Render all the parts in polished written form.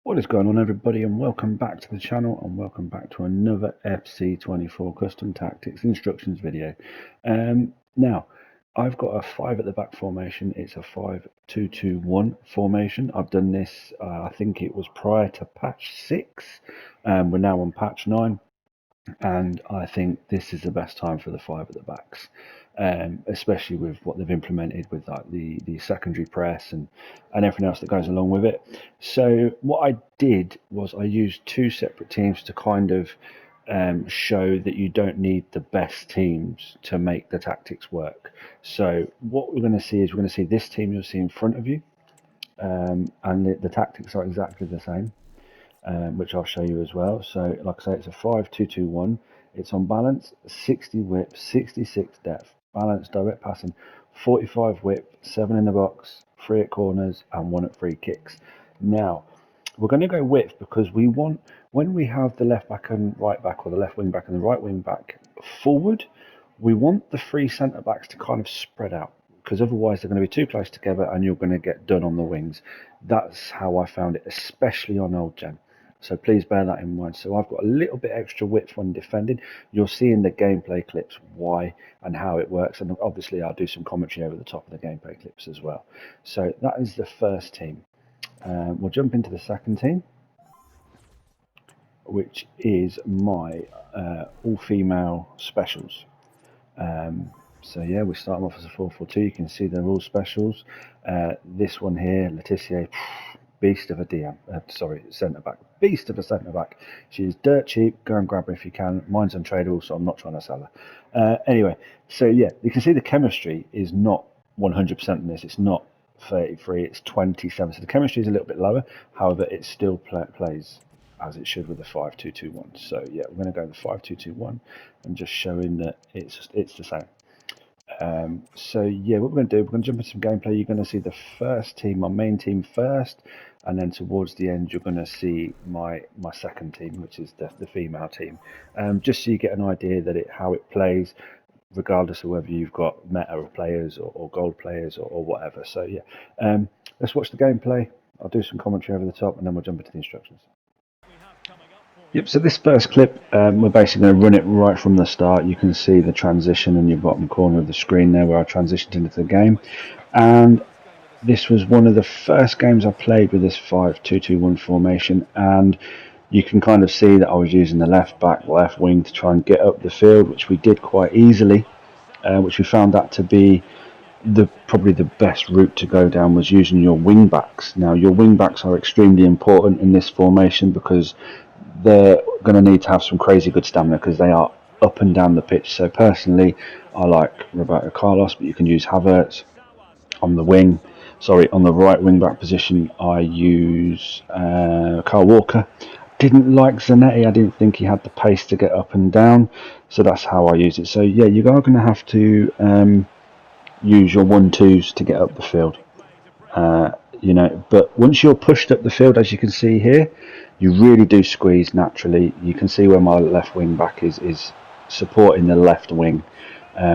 What is going on, everybody, and welcome back to the channel, and welcome back to another FC24 Custom Tactics Instructions video. Now, I've got a 5 at the back formation. It's a 5-2-2-1 formation. I've done this, I think it was prior to patch 6. We're now on patch 9. And I think this is the best time for the 5 at the backs, especially with what they've implemented with like the secondary press and everything else that goes along with it. So what I did was I used 2 separate teams to kind of show that you don't need the best teams to make the tactics work. So what we're going to see is we're going to see this team you'll see in front of you, and the tactics are exactly the same. Which I'll show you as well. So like I say, it's a 5-2-2-1. It's on balance, 60 whip, 66 depth, balance, direct passing, 45 whip, 7 in the box, 3 at corners and 1 at free kicks. Now we're going to go width because we want, when we have the left back and right back, or the left wing back and the right wing back forward, we want the 3 centre backs to kind of spread out, because otherwise they're going to be too close together and you're going to get done on the wings. That's how I found it, especially on old gen. So please bear that in mind. So I've got a little bit extra width when defending. You'll see in the gameplay clips why and how it works. And obviously I'll do some commentary over the top of the gameplay clips as well. So that is the first team. We'll jump into the second team, which is my all-female specials. So yeah, we start them off as a 4-4-2. You can see they're all specials. This one here, Laetitia, beast of a DM, centre back, beast of a centre back. She's dirt cheap. Go and grab her if you can. Mine's untradeable, so I'm not trying to sell her. Anyway, so yeah, you can see the chemistry is not 100% in this. It's not 33, it's 27. So the chemistry is a little bit lower. However, it still plays as it should with the 5-2-2-1. So yeah, we're going to go with the 5-2-2-1 and just showing that it's the same. So yeah, what we're going to do, we're going to jump into some gameplay. You're going to see the first team, my main team first, and then towards the end you're going to see my second team, which is the female team, just so you get an idea that how it plays, regardless of whether you've got meta players or gold players or whatever. So yeah, let's watch the gameplay. I'll do some commentary over the top and then we'll jump into the instructions. Yep, so this first clip, we're basically going to run it right from the start. You can see the transition in your bottom corner of the screen there where I transitioned into the game. And this was one of the first games I played with this 5-2-2-1 formation. And you can kind of see that I was using the left back, left wing to try and get up the field, which we did quite easily, which we found that to be probably the best route to go down, was using your wing backs. Now, your wing backs are extremely important in this formation because they're going to need to have some crazy good stamina because they are up and down the pitch. So personally, I like Roberto Carlos, but you can use Havertz. On the right wing back position, I use Kyle Walker. Didn't like Zanetti. I didn't think he had the pace to get up and down, so that's how I use it. So yeah, you are going to have to use your 1-2s to get up the field. But once you're pushed up the field, as you can see here, you really do squeeze naturally. You can see where my left wing back is supporting the left wing.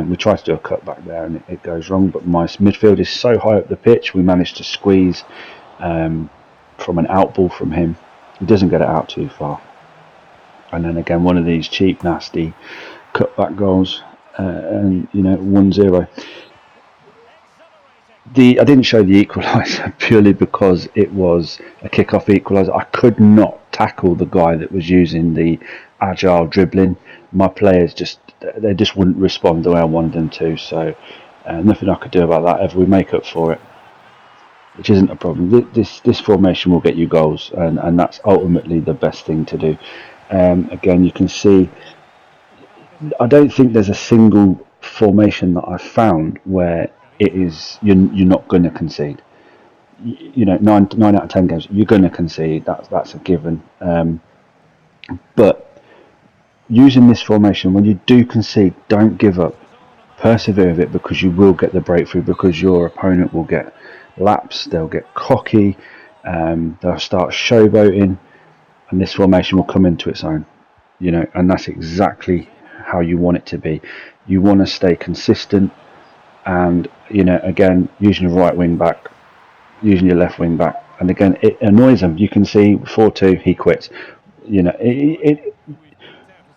We tried to do a cut back there and it goes wrong, but my midfield is so high up the pitch, we managed to squeeze from an out ball from him. He doesn't get it out too far. And then again, one of these cheap, nasty cut back goals, and 1-0. I didn't show the equaliser purely because it was a kick-off equaliser. I could not tackle the guy that was using the agile dribbling. My players just wouldn't respond the way I wanted them to. So nothing I could do about that. Ever we make up for it, which isn't a problem. This formation will get you goals, and that's ultimately the best thing to do. Again, you can see, I don't think there's a single formation that I've found where it is you're not going to concede. 9 out of 10 games you're going to concede. That's a given. But using this formation, when you do concede, don't give up. Persevere with it, because you will get the breakthrough, because your opponent will get laps, they'll get cocky, they'll start showboating, and this formation will come into its own. And that's exactly how you want it to be. You want to stay consistent, and again, using your right wing back, using your left wing back, And again, it annoys him. You can see 4-2, he quits. You know,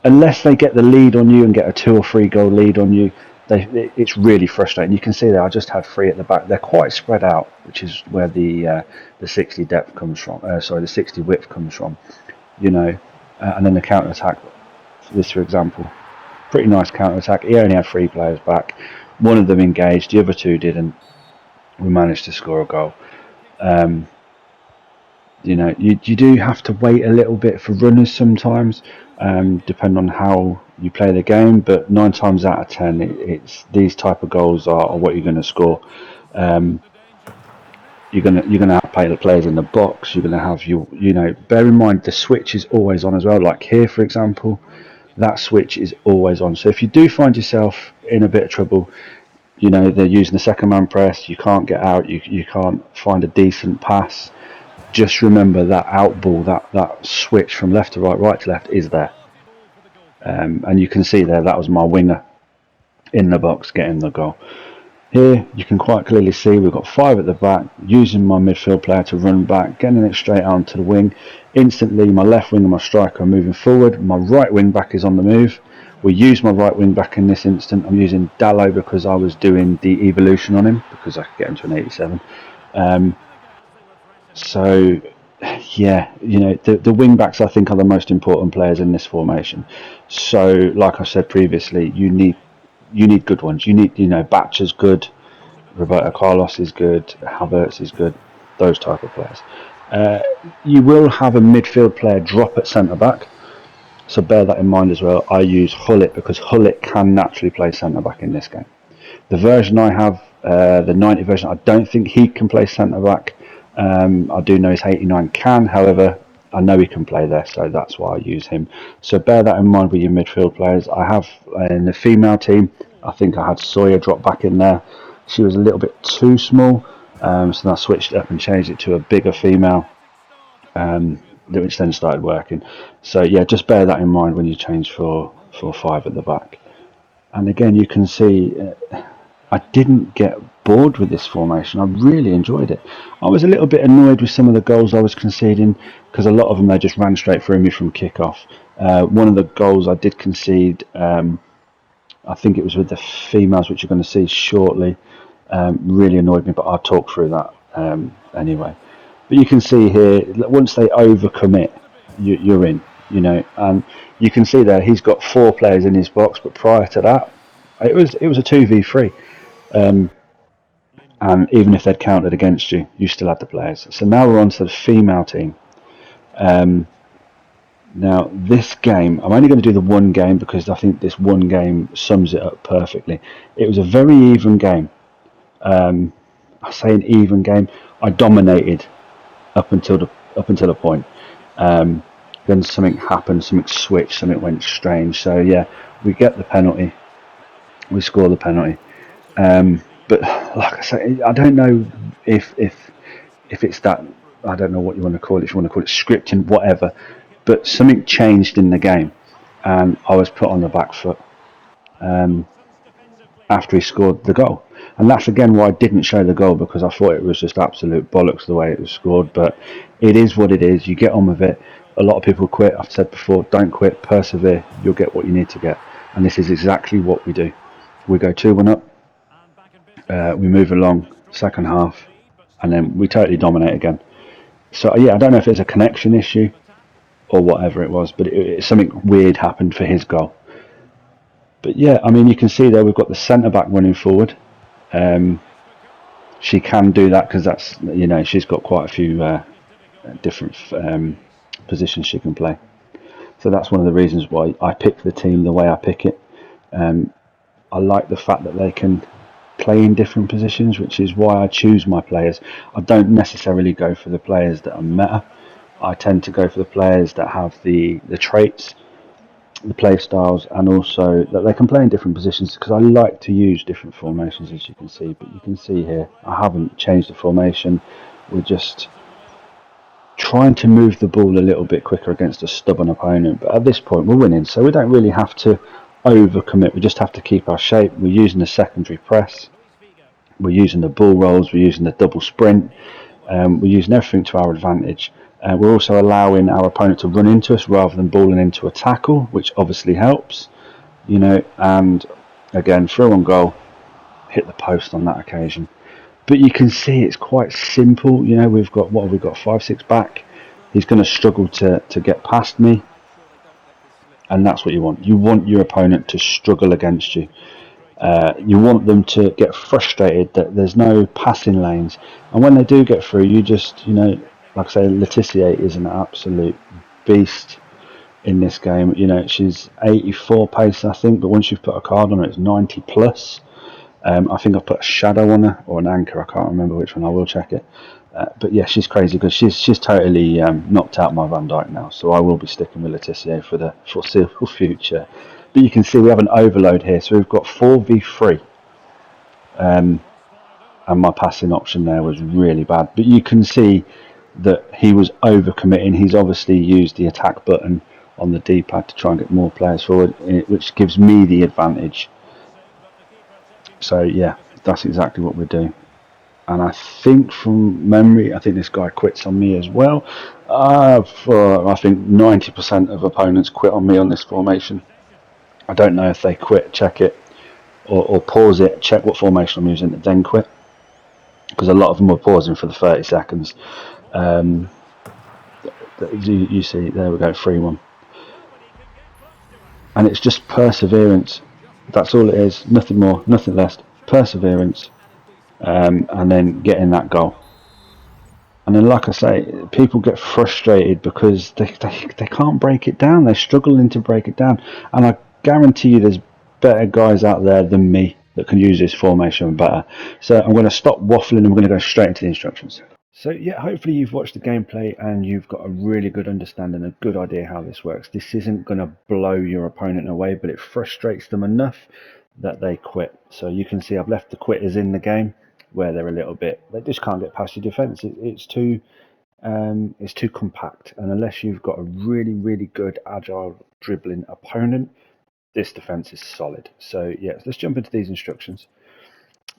unless they get the lead on you and get a 2 or 3 goal lead on you, it's really frustrating. You can see there, I just had 3 at the back. They're quite spread out, which is where the 60 depth comes from. The 60 width comes from. You know, and then the counter attack. This, for example, pretty nice counter attack. He only had 3 players back. One of them engaged, the other 2 didn't. We managed to score a goal. You know, you do have to wait a little bit for runners sometimes, depending on how you play the game. But 9 times out of 10, it's these type of goals are what you're going to score. You're gonna have players in the box. You're gonna have you know. Bear in mind the switch is always on as well. Like here, for example, that switch is always on. So if you do find yourself in a bit of trouble, you know they're using the second man press. You can't get out. You can't find a decent pass. Just remember that out ball, that switch from left to right, right to left is there. And you can see there that was my winger in the box getting the goal. Here you can quite clearly see we've got 5 at the back, using my midfield player to run back, getting it straight out to the wing. Instantly my left wing and my striker are moving forward, my right wing back is on the move. We use my right wing back in this instant. I'm using Dalot because I was doing the evolution on him, because I could get him to an 87. So yeah, you know, the wing backs I think are the most important players in this formation. So like I said previously, you need good ones. You need, you know, Batcher's good, Roberto Carlos is good, Havertz is good, those type of players. You will have a midfield player drop at centre back, so bear that in mind as well. I use Hullet because Hullet can naturally play centre back in this game. The version I have, the 90 version, I don't think he can play centre back. I do know his 89 can, however, I know he can play there, so that's why I use him. So bear that in mind with your midfield players. I have in the female team, I think I had Sawyer drop back in there. She was a little bit too small, so then I switched it up and changed it to a bigger female, which then started working. So yeah, just bear that in mind when you change for 5 at the back. And again, you can see I didn't get bored with this formation. I really enjoyed it. I was a little bit annoyed with some of the goals I was conceding because a lot of them they just ran straight through me from kickoff. One of the goals I did concede, I think it was with the females, which you're going to see shortly, really annoyed me, but I'll talk through that anyway. But you can see here, once they overcommit, you're in, you know, and you can see there he's got 4 players in his box, but prior to that, it was a 2v3. And even if they'd counted against you, you still had the players. So now we're on to the female team. Now this game, I'm only going to do the one game because I think this one game sums it up perfectly. It was a very even game. I say an even game. I dominated up until a point. Then something happened, something switched, something went strange. So yeah, we get the penalty. We score the penalty. But like I say, I don't know if it's that, I don't know what you want to call it, if you want to call it scripting, whatever, but something changed in the game and I was put on the back foot after he scored the goal. And that's again why I didn't show the goal, because I thought it was just absolute bollocks the way it was scored. But it is what it is. You get on with it. A lot of people quit. I've said before, don't quit, persevere. You'll get what you need to get. And this is exactly what we do. We go 2-1 up. We move along second half, and then we totally dominate again. So yeah, I don't know if it's a connection issue or whatever it was, but something weird happened for his goal. But yeah, I mean, you can see there we've got the centre back running forward. She can do that because that's, you know, she's got quite a few different positions she can play. So that's one of the reasons why I pick the team the way I pick it. I like the fact that they can play in different positions, which is why I choose my players. I don't necessarily go for the players that are meta. I tend to go for the players that have the traits, the play styles, and also that they can play in different positions, because I like to use different formations, as you can see. But you can see here I haven't changed the formation. We're just trying to move the ball a little bit quicker against a stubborn opponent, but at this point we're winning, so we don't really have to overcommit. We just have to keep our shape. We're using the secondary press, we're using the ball rolls, we're using the double sprint, We're using everything to our advantage. We're also allowing our opponent to run into us rather than balling into a tackle, which obviously helps, and again, through on goal, hit the post on that occasion. But you can see it's quite simple. We've got, 5-6 back. He's going to struggle to get past me, and that's what you want. You want your opponent to struggle against you. You want them to get frustrated that there's no passing lanes, and when they do get through, you just, like I say, Le Tissier is an absolute beast in this game. She's 84 pace, I think, but once you've put a card on her, it's 90 plus. I think I put a shadow on her or an anchor. I can't remember which one. I will check it. But yeah, she's crazy because she's totally knocked out my Van Dijk now. So I will be sticking with Le Tissier for the foreseeable future. But you can see we have an overload here. So we've got 4v3. And my passing option there was really bad. But you can see that he was overcommitting. He's obviously used the attack button on the D-pad to try and get more players forward, which gives me the advantage. So yeah, that's exactly what we're doing. And I think from memory, I think this guy quits on me as well. I think 90% of opponents quit on me on this formation. I don't know if they quit, check it, or pause it, check what formation I'm using, and then quit. Because a lot of them were pausing for the 30 seconds. You see, there we go, 3-1. And it's just perseverance. That's all it is. Nothing more, nothing less. Perseverance. And then getting that goal. And then, like I say, people get frustrated because they can't break it down. They're struggling to break it down. And I guarantee you there's better guys out there than me that can use this formation better. So I'm going to stop waffling and we're going to go straight into the instructions. So yeah, hopefully you've watched the gameplay and you've got a really good understanding, a good idea how this works. This isn't going to blow your opponent away, but it frustrates them enough that they quit. So you can see I've left the quitters in the game where they're a little bit, they just can't get past your defence. It's too compact, and unless you've got a really, really good agile dribbling opponent, this defence is solid. So yeah, let's jump into these instructions.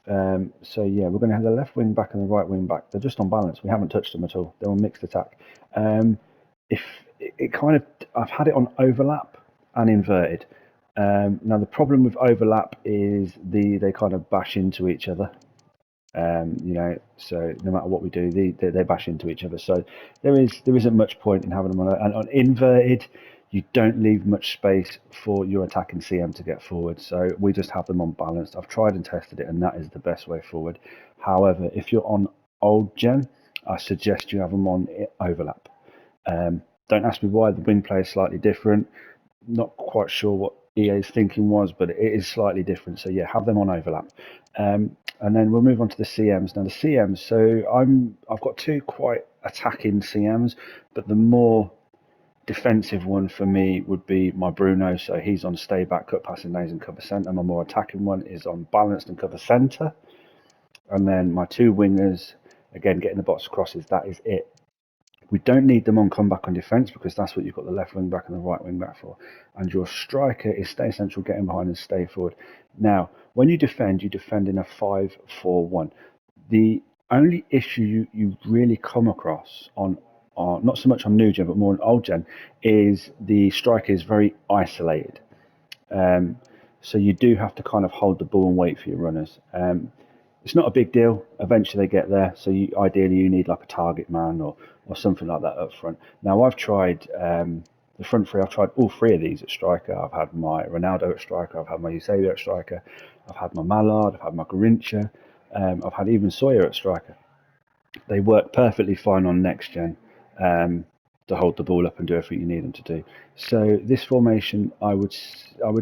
So yeah, we're going to have the left wing back and the right wing back. They're just on balance. We haven't touched them at all. They're on mixed attack. If it kind of, I've had it on overlap and inverted. Now the problem with overlap is they kind of bash into each other. So no matter what we do, they bash into each other. So there isn't much point in having them on inverted. You don't leave much space for your attacking CM to get forward. So we just have them on balanced. I've tried and tested it, and that is the best way forward. However, if you're on old gen, I suggest you have them on overlap. Don't ask me why. The wing play is slightly different. Not quite sure what EA's thinking was, but it is slightly different. So yeah, have them on overlap. And then we'll move on to the CMs. Now the CMs, so I've got two quite attacking CMs, but the more defensive one for me would be my Bruno. So he's on stay back, cut passing lanes and cover centre. My more attacking one is on balanced and cover centre. And then my two wingers, again, getting the box crosses, that is it. We don't need them on comeback on defence because that's what you've got the left wing back and the right wing back for. And your striker is stay central, get in behind and stay forward. Now, when you defend in a 5-4-1. The only issue you really come across on not so much on new gen but more on old gen is the striker is very isolated. So you do have to kind of hold the ball and wait for your runners. It's not a big deal. Eventually they get there. So ideally you need like a target man or something like that up front. Now I've tried the front three. I've tried all three of these at striker. I've had my Ronaldo at striker. I've had my Eusebio at striker. I've had my Mallard. I've had my Garrincha. I've had even Sawyer at striker. They work perfectly fine on next gen to hold the ball up and do everything you need them to do. So this formation, I would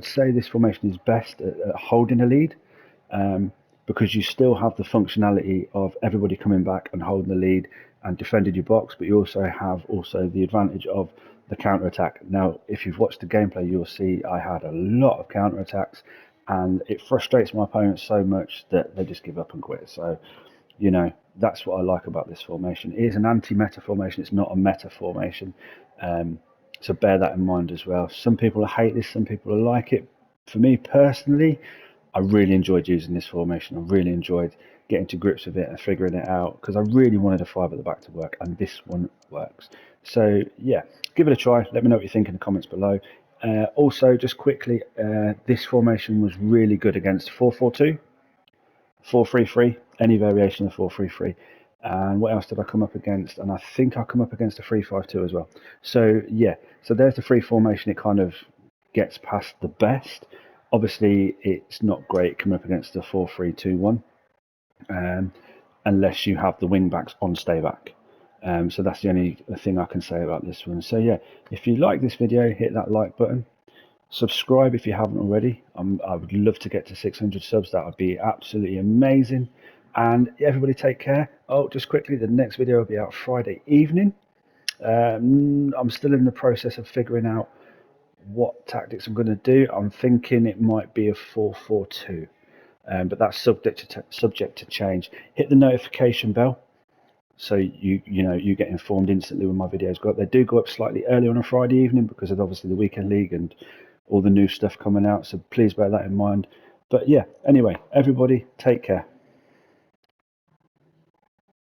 say this formation is best at holding a lead. Because you still have the functionality of everybody coming back and holding the lead and defending your box, but you also have the advantage of the counter attack. Now, if you've watched the gameplay, you'll see I had a lot of counter attacks, and it frustrates my opponents so much that they just give up and quit. So, that's what I like about this formation. It is an anti-meta formation. It's not a meta formation. So bear that in mind as well. Some people hate this, some people like it. For me personally, I really enjoyed using this formation. I really enjoyed getting to grips with it and figuring it out, because I really wanted a 5 at the back to work, and this one works. So yeah, give it a try. Let me know what you think in the comments below. Also, just quickly, this formation was really good against 4-4-2, 4-3-3, any variation of 4-3-3. And what else did I come up against? And I think I come up against a 3-5-2 as well. So yeah, so there's the free formation. It kind of gets past the best. Obviously, it's not great coming up against the 4-3-2-1, unless you have the wing backs on stay back. So that's the only thing I can say about this one. So yeah, if you like this video, hit that like button. Subscribe if you haven't already. I would love to get to 600 subs. That would be absolutely amazing. And everybody take care. Oh, just quickly, the next video will be out Friday evening. I'm still in the process of figuring out what tactics I'm going to do. I'm thinking it might be a 4-4-2, but that's subject to change. Hit the notification bell so you get informed instantly when my videos go up. They do go up slightly early on a Friday evening because of obviously the weekend league and all the new stuff coming out, so please bear that in mind. But yeah, anyway, everybody take care.